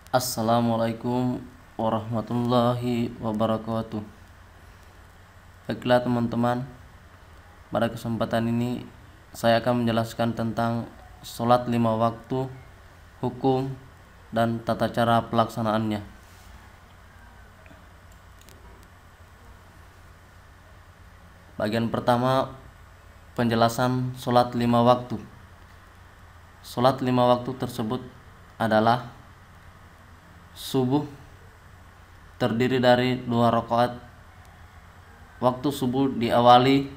Assalamualaikum warahmatullahi wabarakatuh. Baiklah teman-teman, pada kesempatan ini saya akan menjelaskan tentang sholat 5 waktu, hukum dan tata cara pelaksanaannya. Bagian pertama, penjelasan sholat 5 waktu. Sholat 5 waktu tersebut adalah subuh, terdiri dari 2 rakaat. Waktu subuh diawali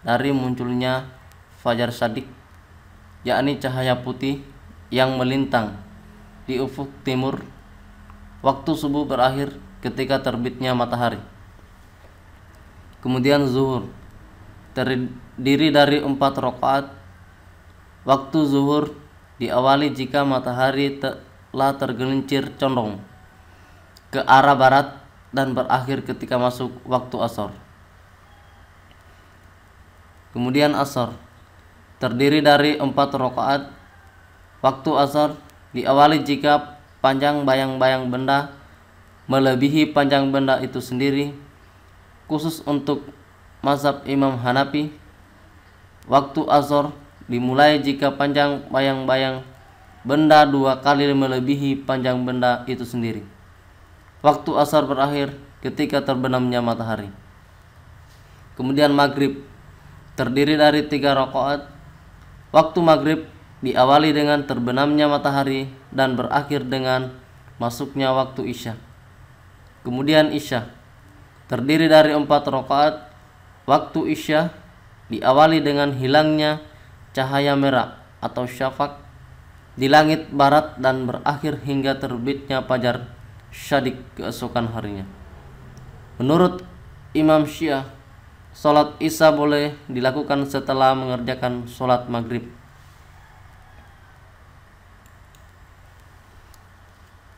dari munculnya fajar shadiq, yakni cahaya putih yang melintang di ufuk timur. Waktu subuh berakhir ketika terbitnya matahari. Kemudian zuhur, terdiri dari 4 rakaat. Waktu zuhur diawali jika matahari telah tergelincir condong ke arah barat dan berakhir ketika masuk waktu asar. Kemudian asar, terdiri dari 4 rakaat. Waktu asar diawali jika panjang bayang-bayang benda melebihi panjang benda itu sendiri, khusus untuk mazhab Imam Hanafi. Waktu asar dimulai jika panjang bayang-bayang benda 2 kali melebihi panjang benda itu sendiri. Waktu asar berakhir ketika terbenamnya matahari. Kemudian maghrib, terdiri dari 3 rakaat. Waktu maghrib diawali dengan terbenamnya matahari dan berakhir dengan masuknya waktu isya. Kemudian isya, terdiri dari 4 rakaat. Waktu isya diawali dengan hilangnya cahaya merah atau syafaq di langit barat dan berakhir hingga terbitnya fajar shadiq keesokan harinya. Menurut Imam Syiah, sholat isya boleh dilakukan setelah mengerjakan sholat maghrib.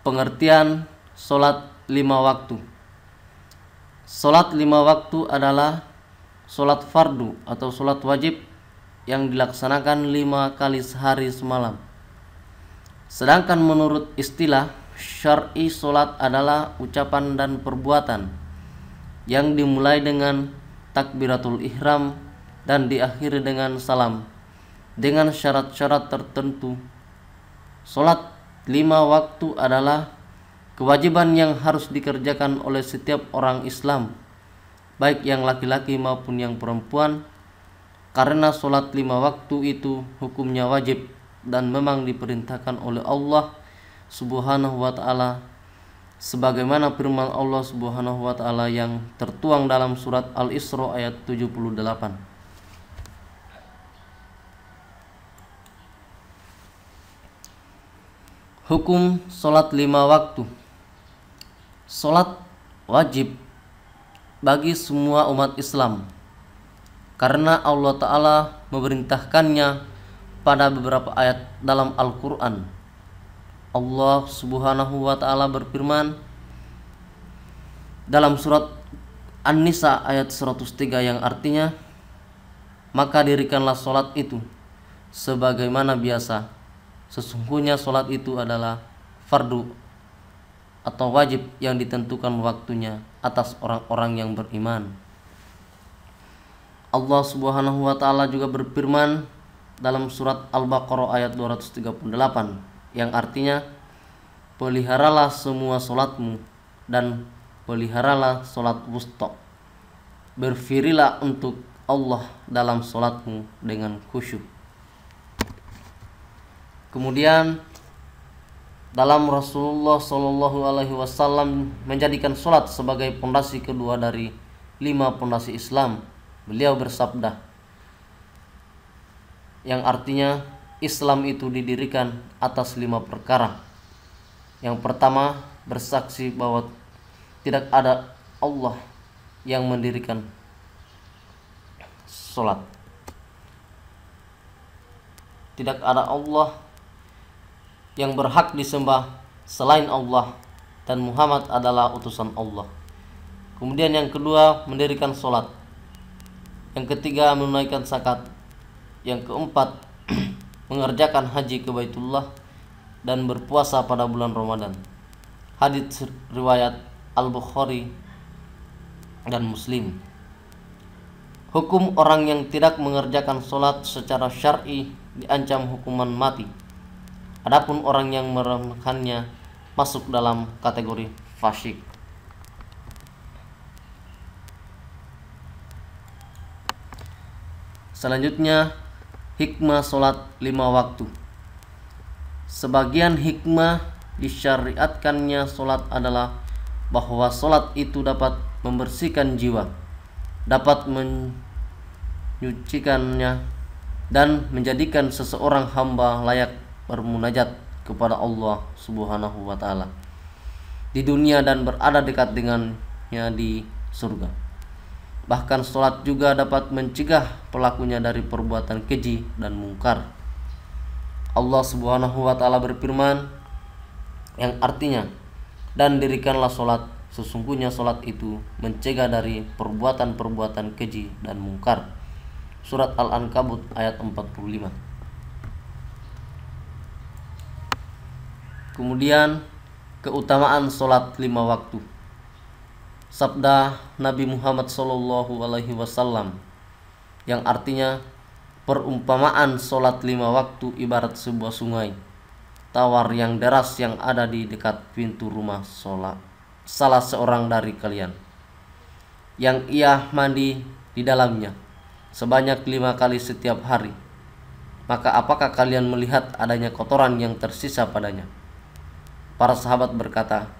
Pengertian sholat 5 waktu. Sholat 5 waktu adalah sholat fardu atau sholat wajib yang dilaksanakan 5 kali sehari semalam. Sedangkan menurut istilah syar'i, sholat adalah ucapan dan perbuatan yang dimulai dengan takbiratul ihram dan diakhiri dengan salam dengan syarat-syarat tertentu. Sholat 5 waktu adalah kewajiban yang harus dikerjakan oleh setiap orang Islam, baik yang laki-laki maupun yang perempuan, karena sholat 5 waktu itu hukumnya wajib dan memang diperintahkan oleh Allah Subhanahu wa ta'ala, sebagaimana firman Allah Subhanahu wa ta'ala yang tertuang dalam surat Al-Isra ayat 78. Hukum sholat 5 waktu. Sholat wajib bagi semua umat Islam karena Allah Ta'ala memerintahkannya pada beberapa ayat dalam Al-Quran. Allah Subhanahu wa ta'ala berfirman dalam surat An-Nisa ayat 103 yang artinya, maka dirikanlah sholat itu sebagaimana biasa. Sesungguhnya sholat itu adalah fardu atau wajib yang ditentukan waktunya atas orang-orang yang beriman. Allah Subhanahu wa ta'ala juga berfirman dalam surat Al-Baqarah ayat 238 yang artinya, peliharalah semua sholatmu dan peliharalah sholat wusta. Berfirilah untuk Allah dalam sholatmu dengan khusyuk. Kemudian dalam Rasulullah Shallallahu Alaihi Wasallam menjadikan sholat sebagai pondasi kedua dari 5 pondasi Islam. Beliau bersabda, yang artinya Islam itu didirikan atas 5 perkara. Yang pertama, bersaksi bahwa tidak ada Allah yang mendirikan sholat. Tidak ada Allah yang berhak disembah selain Allah dan Muhammad adalah utusan Allah. Kemudian yang kedua, mendirikan sholat. Yang ketiga, menunaikan zakat. Yang keempat, mengerjakan haji ke Baitullah dan berpuasa pada bulan Ramadan. Hadits riwayat Al-Bukhari dan Muslim. Hukum orang yang tidak mengerjakan sholat secara syar'i diancam hukuman mati. Adapun orang yang meremehkannya masuk dalam kategori fasik. Selanjutnya, hikmah sholat 5 waktu. Sebagian hikmah disyariatkannya sholat adalah bahwa sholat itu dapat membersihkan jiwa, dapat menyucikannya, dan menjadikan seseorang hamba layak bermunajat kepada Allah Subhanahu wa Ta'ala di dunia dan berada dekat dengannya di surga. Bahkan sholat juga dapat mencegah pelakunya dari perbuatan keji dan mungkar. Allah Subhanahu wa Ta'ala berfirman yang artinya, dan dirikanlah sholat, sesungguhnya sholat itu mencegah dari perbuatan-perbuatan keji dan mungkar. Surat Al-Ankabut ayat 45. Kemudian keutamaan sholat 5 waktu. Sabda Nabi Muhammad SAW yang artinya, perumpamaan sholat 5 waktu ibarat sebuah sungai tawar yang deras yang ada di dekat pintu rumah salah seorang dari kalian, yang ia mandi di dalamnya sebanyak 5 kali setiap hari. Maka apakah kalian melihat adanya kotoran yang tersisa padanya? Para sahabat berkata,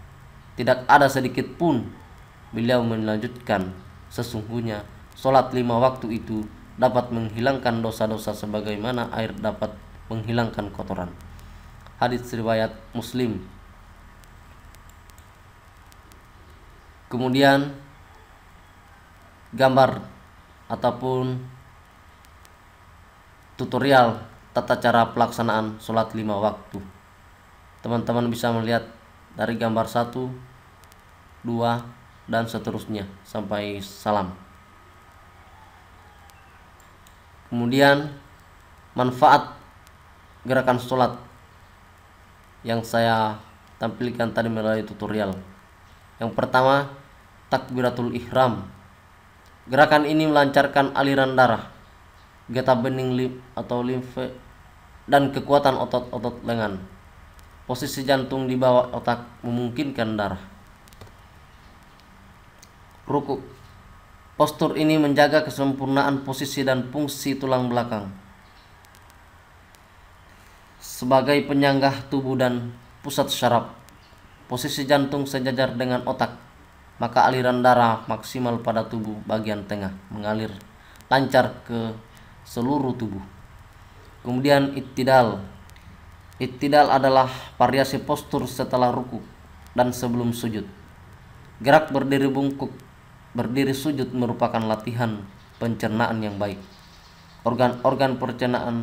tidak ada sedikit pun. Beliau melanjutkan, sesungguhnya sholat 5 waktu itu dapat menghilangkan dosa-dosa sebagaimana air dapat menghilangkan kotoran. Hadits riwayat Muslim. Kemudian gambar ataupun tutorial tata cara pelaksanaan sholat 5 waktu. Teman-teman bisa melihat dari gambar 1, 2, dan seterusnya sampai salam. Kemudian manfaat gerakan sholat yang saya tampilkan tadi melalui tutorial. Yang pertama, takbiratul ihram. Gerakan ini melancarkan aliran darah, getah bening atau limfe, dan kekuatan otot-otot lengan. Posisi jantung di bawah otak memungkinkan darah. Ruku. Postur ini menjaga kesempurnaan posisi dan fungsi tulang belakang sebagai penyanggah tubuh dan pusat syaraf. Posisi jantung sejajar dengan otak, maka aliran darah maksimal pada tubuh bagian tengah mengalir lancar ke seluruh tubuh. Kemudian ittidal. Ittidal adalah variasi postur setelah ruku dan sebelum sujud. Gerak berdiri bungkuk, berdiri sujud merupakan latihan pencernaan yang baik. Organ-organ pencernaan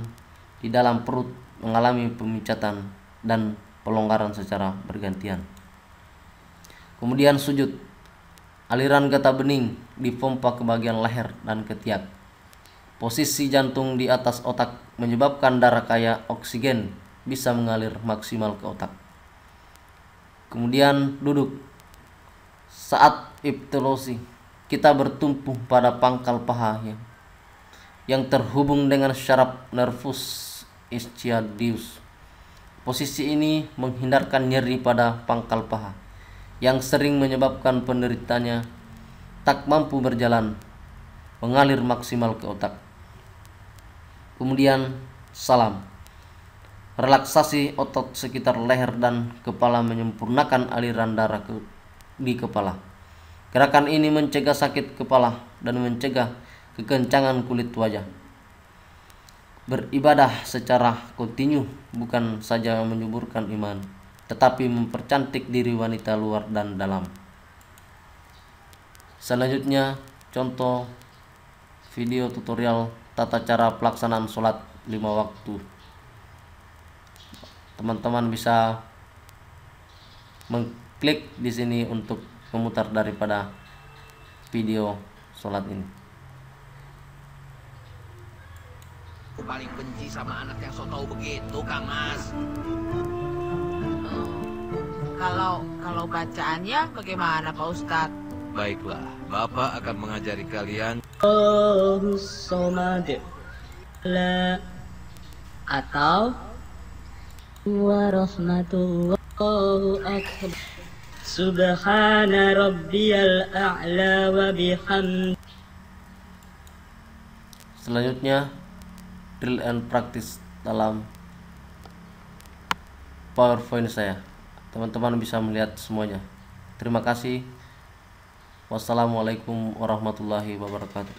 di dalam perut mengalami pemicatan dan pelonggaran secara bergantian. Kemudian sujud. Aliran getah bening dipompa ke bagian leher dan ketiak. Posisi jantung di atas otak menyebabkan darah kaya oksigen bisa mengalir maksimal ke otak. Kemudian duduk. Saat iftirosi, kita bertumpu pada pangkal paha yang terhubung dengan syaraf nervus ischiadius. Posisi ini menghindarkan nyeri pada pangkal paha yang sering menyebabkan penderitanya tak mampu berjalan, mengalir maksimal ke otak. Kemudian salam. Relaksasi otot sekitar leher dan kepala menyempurnakan aliran darah di kepala. Gerakan ini mencegah sakit kepala dan mencegah kekencangan kulit wajah. Beribadah secara kontinu bukan saja menyuburkan iman, tetapi mempercantik diri wanita luar dan dalam. Selanjutnya, contoh video tutorial tata cara pelaksanaan sholat 5 waktu. Teman-teman bisa mengklik di sini untuk memutar daripada video sholat ini. Paling benci sama anak yang so tau begitu, Kang Mas. Kalau Kalau bacaannya bagaimana Pak Ustadz? Baiklah, Bapak akan mengajari kalian. Allahus somad la atau warahmatullahu akbar subhana rabbiyal a'la wa bihamdi. Selanjutnya drill and practice dalam PowerPoint saya. Teman-teman bisa melihat semuanya. Terima kasih. Wassalamualaikum warahmatullahi wabarakatuh.